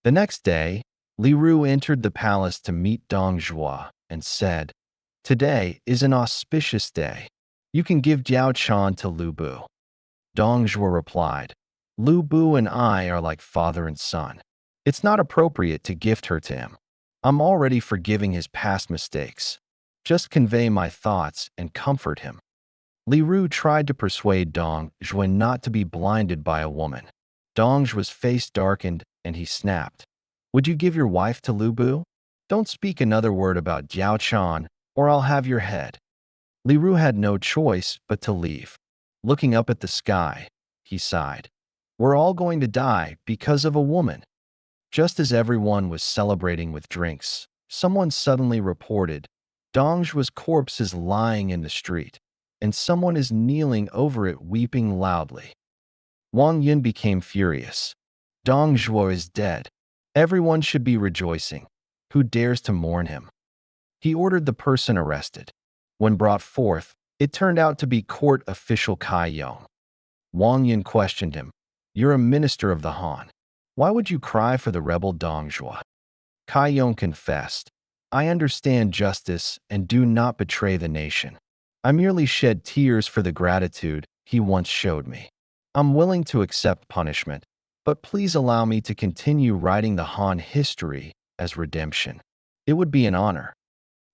The next day, Li Ru entered the palace to meet Dong Zhuo and said, "Today is an auspicious day. You can give Jiao Chan to Lu Bu." Dong Zhuo replied, "Lu Bu and I are like father and son. It's not appropriate to gift her to him. I'm already forgiving his past mistakes. Just convey my thoughts and comfort him." Li Ru tried to persuade Dong Zhuo not to be blinded by a woman. Dong Zhuo's face darkened and he snapped, "Would you give your wife to Lu Bu? Don't speak another word about Jiao Chan or I'll have your head." Li Ru had no choice but to leave. Looking up at the sky, he sighed. "We're all going to die because of a woman." Just as everyone was celebrating with drinks, someone suddenly reported, "Dong Zhuo's corpse is lying in the street, and someone is kneeling over it weeping loudly." Wang Yun became furious. "Dong Zhuo is dead. Everyone should be rejoicing. Who dares to mourn him?" He ordered the person arrested. When brought forth, it turned out to be court official Cai Yong. Wang Yun questioned him, "You're a minister of the Han. Why would you cry for the rebel Dong Zhuo?" Cai Yong confessed, "I understand justice and do not betray the nation. I merely shed tears for the gratitude he once showed me. I'm willing to accept punishment, but please allow me to continue writing the Han history as redemption. It would be an honor."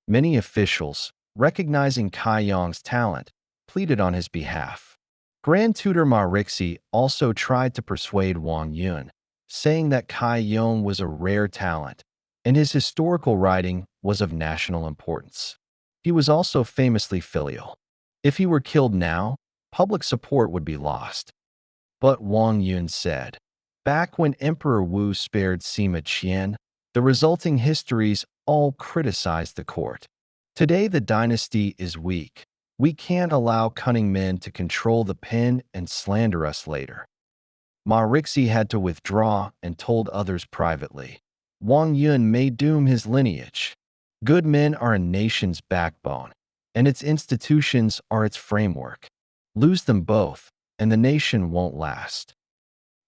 Many officials, recognizing Cai Yong's talent, pleaded on his behalf. Grand Tutor Ma Rixi also tried to persuade Wang Yun, saying that Cai Yong was a rare talent, and his historical writing was of national importance. He was also famously filial. If he were killed now, public support would be lost. But Wang Yun said, "Back when Emperor Wu spared Sima Qian, the resulting histories all criticized the court. Today the dynasty is weak. We can't allow cunning men to control the pen and slander us later." Ma Rixi had to withdraw and told others privately, "Wang Yun may doom his lineage. Good men are a nation's backbone, and its institutions are its framework. Lose them both, and the nation won't last."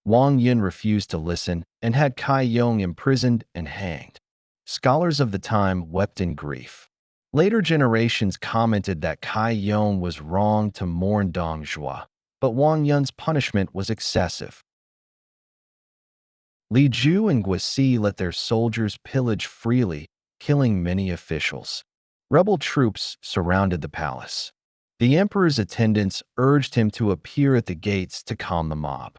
Wang Yun refused to listen and had Cai Yong imprisoned and hanged. Scholars of the time wept in grief. Later generations commented that Cai Yong was wrong to mourn Dong Zhuo, but Wang Yun's punishment was excessive. Li Ju and Guisi let their soldiers pillage freely, killing many officials. Rebel troops surrounded the palace. The emperor's attendants urged him to appear at the gates to calm the mob.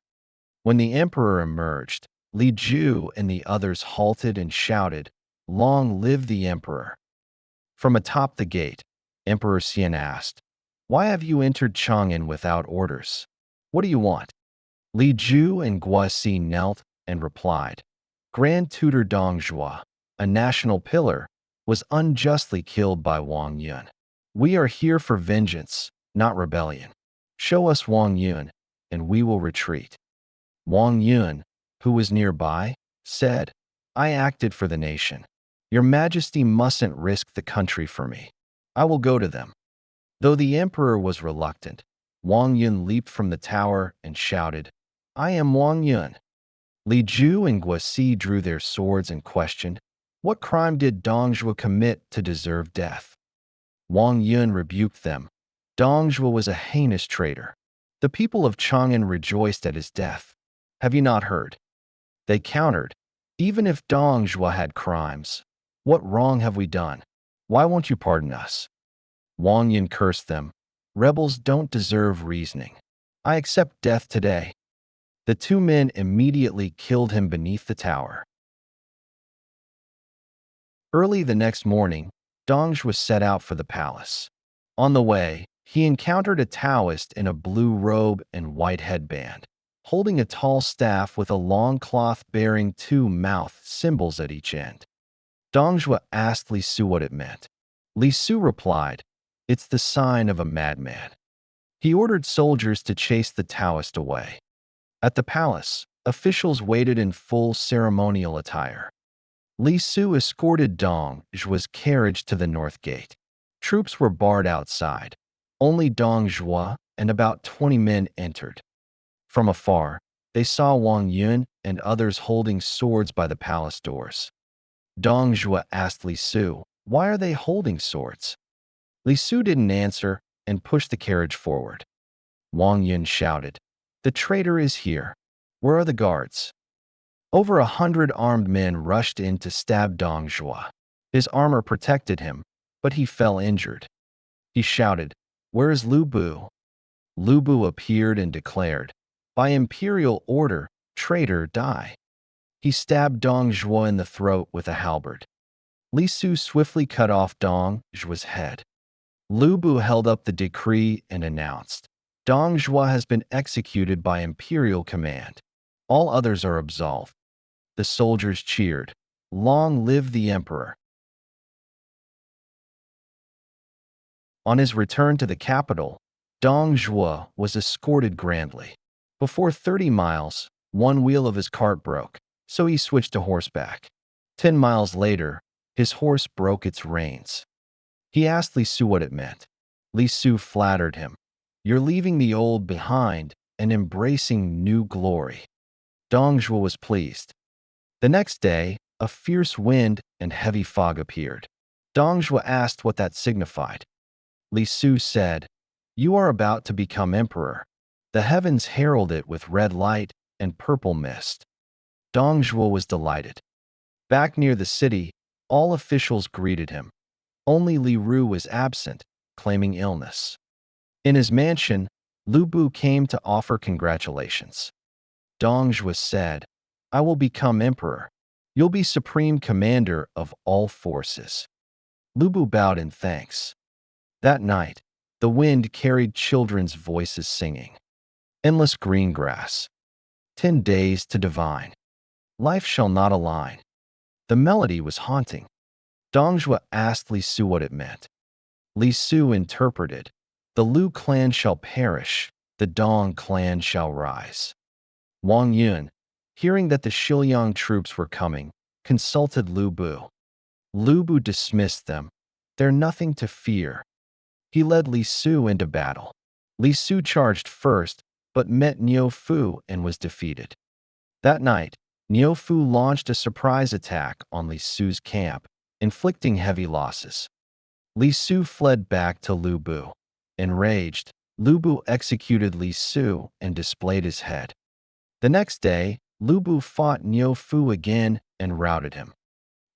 When the emperor emerged, Li Ju and the others halted and shouted, "Long live the emperor!" From atop the gate, Emperor Xian asked, "Why have you entered Chang'an without orders? What do you want?" Li Ju and Guisi knelt and replied, "Grand Tutor Dong Zhuo, a national pillar, was unjustly killed by Wang Yun. We are here for vengeance, not rebellion. Show us Wang Yun, and we will retreat." Wang Yun, who was nearby, said, "I acted for the nation. Your Majesty mustn't risk the country for me. I will go to them." Though the emperor was reluctant, Wang Yun leaped from the tower and shouted, "I am Wang Yun." Li Ju and Guisi drew their swords and questioned, "What crime did Dong Zhuo commit to deserve death?" Wang Yun rebuked them. "Dong Zhuo was a heinous traitor. The people of Chang'an rejoiced at his death. Have you not heard?" They countered, "Even if Dong Zhuo had crimes, what wrong have we done? Why won't you pardon us?" Wang Yun cursed them, "Rebels don't deserve reasoning. I accept death today." The two men immediately killed him beneath the tower. Early the next morning, Dong Zhuo set out for the palace. On the way, he encountered a Taoist in a blue robe and white headband, holding a tall staff with a long cloth bearing two mouth symbols at each end. Dong Zhuo asked Li Su what it meant. Li Su replied, "It's the sign of a madman." He ordered soldiers to chase the Taoist away. At the palace, officials waited in full ceremonial attire. Li Su escorted Dong Zhuo's carriage to the north gate. Troops were barred outside. Only Dong Zhuo and about 20 men entered. From afar, they saw Wang Yun and others holding swords by the palace doors. Dong Zhuo asked Li Su, "Why are they holding swords?" Li Su didn't answer and pushed the carriage forward. Wang Yun shouted, "The traitor is here. Where are the guards?" Over 100 armed men rushed in to stab Dong Zhuo. His armor protected him, but he fell injured. He shouted, "Where is Lu Bu?" Lu Bu appeared and declared, "By imperial order, traitor, die." He stabbed Dong Zhuo in the throat with a halberd. Li Su swiftly cut off Dong Zhuo's head. Lu Bu held up the decree and announced, "Dong Zhuo has been executed by imperial command. All others are absolved." The soldiers cheered, "Long live the emperor." On his return to the capital, Dong Zhuo was escorted grandly. Before 30 miles, one wheel of his cart broke, so he switched to horseback. 10 miles later, his horse broke its reins. He asked Li Su what it meant. Li Su flattered him, "You're leaving the old behind and embracing new glory." Dong Zhuo was pleased. The next day, a fierce wind and heavy fog appeared. Dong Zhuo asked what that signified. Li Su said, "You are about to become emperor." The heavens herald it with red light and purple mist. Dong Zhuo was delighted. Back near the city, all officials greeted him. Only Li Ru was absent, claiming illness. In his mansion, Lu Bu came to offer congratulations. Dong Zhuo said, "I will become emperor. You'll be supreme commander of all forces." Lu Bu bowed in thanks. That night, the wind carried children's voices singing. Endless green grass. 10 days to divine. Life shall not align. The melody was haunting. Dong Zhuo asked Li Su what it meant. Li Su interpreted, "The Lu clan shall perish, the Dong clan shall rise." Wang Yun, hearing that the Shiliang troops were coming, consulted Lu Bu. Lu Bu dismissed them. "They're nothing to fear." He led Li Su into battle. Li Su charged first, but met Niu Fu and was defeated. That night, Niu Fu launched a surprise attack on Li Su's camp, inflicting heavy losses. Li Su fled back to Lu Bu. Enraged, Lu Bu executed Li Su and displayed his head. The next day, Lu Bu fought Niu Fu again and routed him.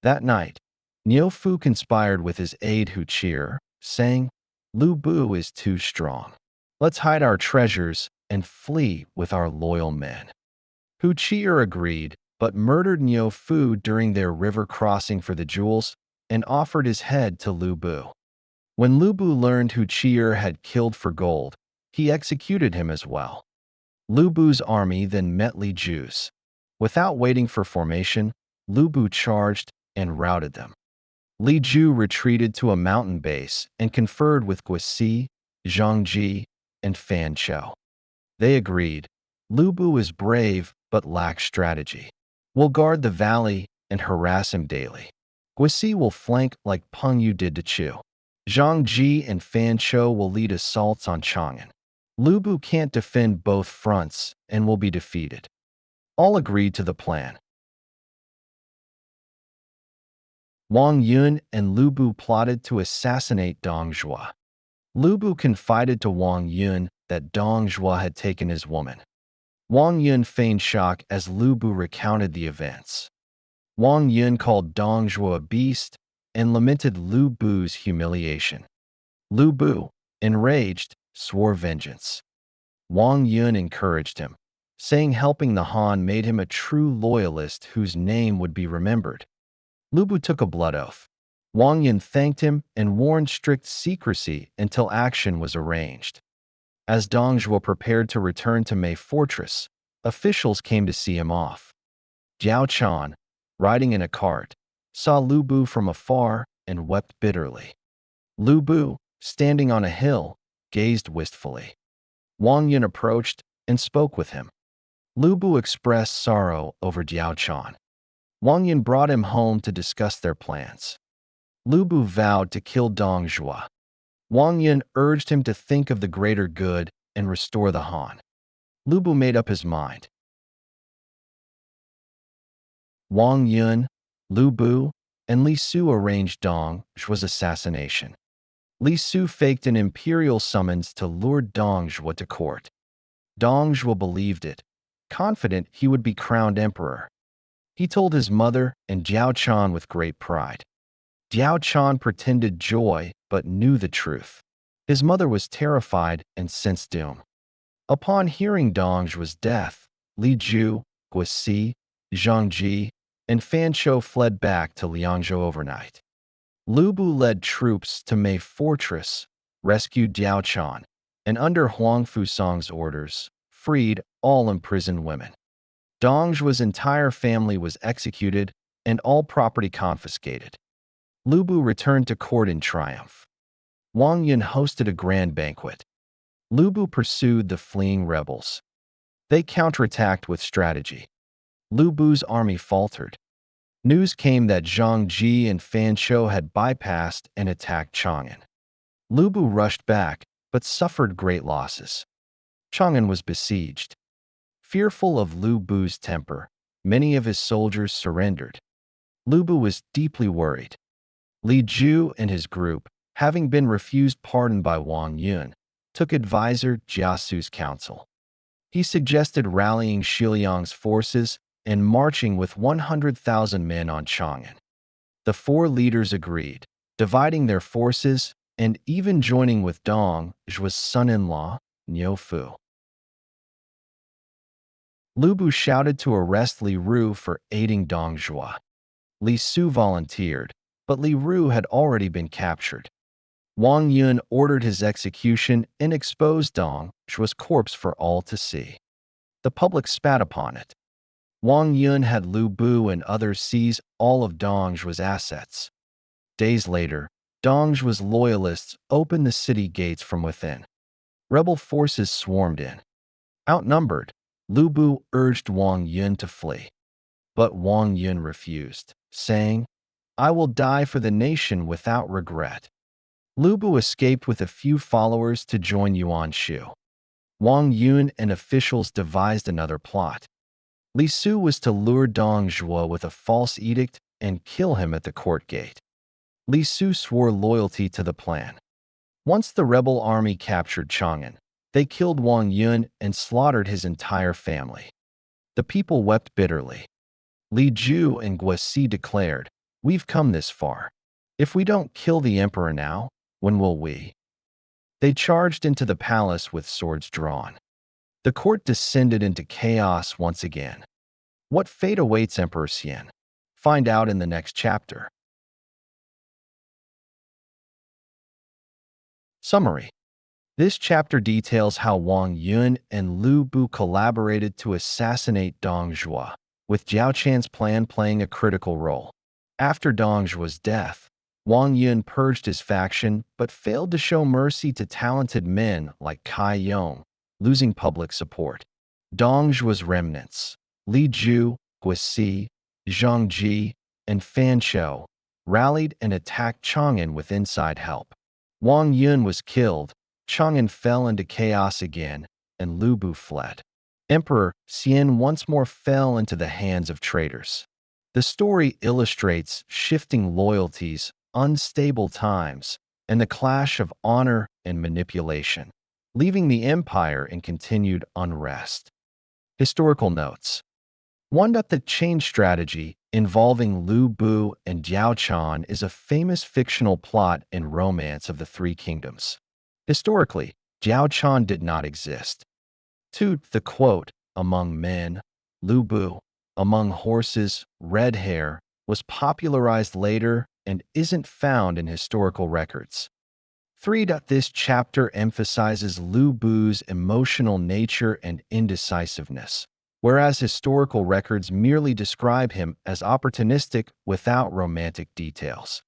That night, Niu Fu conspired with his aide Hu Qir, saying, "Lu Bu is too strong. Let's hide our treasures and flee with our loyal men." Hu Qir agreed, but murdered Niu Fu during their river crossing for the jewels and offered his head to Lu Bu. When Lu Bu learned Hu Qir had killed for gold, he executed him as well. Lu Bu's army then met Li Ju's. Without waiting for formation, Lu Bu charged and routed them. Li Ju retreated to a mountain base and conferred with Guisi, Zhang Ji, and Fan Chou. They agreed, "Lu Bu is brave but lacks strategy. We'll guard the valley and harass him daily. Guisi will flank like Peng Yu did to Chu. Zhang Ji and Fan Chou will lead assaults on Chang'an. Lu Bu can't defend both fronts and will be defeated." All agreed to the plan. Wang Yun and Lu Bu plotted to assassinate Dong Zhuo. Lu Bu confided to Wang Yun that Dong Zhuo had taken his woman. Wang Yun feigned shock as Lu Bu recounted the events. Wang Yun called Dong Zhuo a beast and lamented Lu Bu's humiliation. Lu Bu, enraged, swore vengeance. Wang Yun encouraged him, saying helping the Han made him a true loyalist whose name would be remembered. Lu Bu took a blood oath. Wang Yun thanked him and warned strict secrecy until action was arranged. As Dong Zhuo prepared to return to Mei Fortress, officials came to see him off. Jiao Chan, riding in a cart, saw Lu Bu from afar and wept bitterly. Lu Bu, standing on a hill, gazed wistfully. Wang Yun approached and spoke with him. Lu Bu expressed sorrow over Jiao Chan. Wang Yun brought him home to discuss their plans. Lu Bu vowed to kill Dong Zhuo. Wang Yun urged him to think of the greater good and restore the Han. Lu Bu made up his mind. Wang Yun, Lu Bu, and Li Su arranged Dong Zhuo's assassination. Li Su faked an imperial summons to lure Dong Zhuo to court. Dong Zhuo believed it, confident he would be crowned emperor. He told his mother and Jiao Chan with great pride. Jiao Chan pretended joy but knew the truth. His mother was terrified and sensed doom. Upon hearing Dong Zhuo's death, Li Ju, Guisi, Zhang Ji, and Fan Shou fled back to Liangzhou overnight. Lu Bu led troops to Mei Fortress, rescued Jiao Chan, and under Huang Fusang's orders, freed all imprisoned women. Dong Zhuo's entire family was executed and all property confiscated. Lu Bu returned to court in triumph. Wang Yun hosted a grand banquet. Lu Bu pursued the fleeing rebels. They counterattacked with strategy. Lu Bu's army faltered. News came that Zhang Ji and Fan Shou had bypassed and attacked Chang'an. Lu Bu rushed back, but suffered great losses. Chang'an was besieged. Fearful of Lu Bu's temper, many of his soldiers surrendered. Lu Bu was deeply worried. Li Ju and his group, having been refused pardon by Wang Yun, took advisor Jia Su's counsel. He suggested rallying Xiliang's forces and marching with 100,000 men on Chang'an. The four leaders agreed, dividing their forces and even joining with Dong Zhuo's son-in-law, Niu Fu. Lu Bu shouted to arrest Li Ru for aiding Dong Zhuo. Li Su volunteered, but Li Ru had already been captured. Wang Yun ordered his execution and exposed Dong Zhuo's corpse for all to see. The public spat upon it. Wang Yun had Lu Bu and others seize all of Dong Zhuo's assets. Days later, Dong Zhuo's loyalists opened the city gates from within. Rebel forces swarmed in. Outnumbered, Lu Bu urged Wang Yun to flee. But Wang Yun refused, saying, "I will die for the nation without regret." Lu Bu escaped with a few followers to join Yuan Shu. Wang Yun and officials devised another plot. Li Su was to lure Dong Zhuo with a false edict and kill him at the court gate. Li Su swore loyalty to the plan. Once the rebel army captured Chang'an, they killed Wang Yun and slaughtered his entire family. The people wept bitterly. Li Ju and Guisi declared, "We've come this far. If we don't kill the emperor now, when will we?" They charged into the palace with swords drawn. The court descended into chaos once again. What fate awaits Emperor Xian? Find out in the next chapter. Summary. This chapter details how Wang Yun and Lu Bu collaborated to assassinate Dong Zhuo, with Jiao Chan's plan playing a critical role. After Dong Zhuo's death, Wang Yun purged his faction but failed to show mercy to talented men like Cai Yong, losing public support. Dong Zhuo's remnants, Li Ju, Guisi, Zhang Ji, and Fan Shou, rallied and attacked Chang'an with inside help. Wang Yun was killed, Chang'an fell into chaos again, and Lu Bu fled. Emperor Xian once more fell into the hands of traitors. The story illustrates shifting loyalties, unstable times, and the clash of honor and manipulation, leaving the empire in continued unrest. Historical notes. 1. The change strategy involving Lu Bu and Jiao Chan is a famous fictional plot and romance of the Three Kingdoms. Historically, Jiao Chan did not exist. 2. The quote, "Among men, Lu Bu, among horses, red hair," was popularized later and isn't found in historical records. 3. This chapter emphasizes Lu Bu's emotional nature and indecisiveness, whereas historical records merely describe him as opportunistic without romantic details.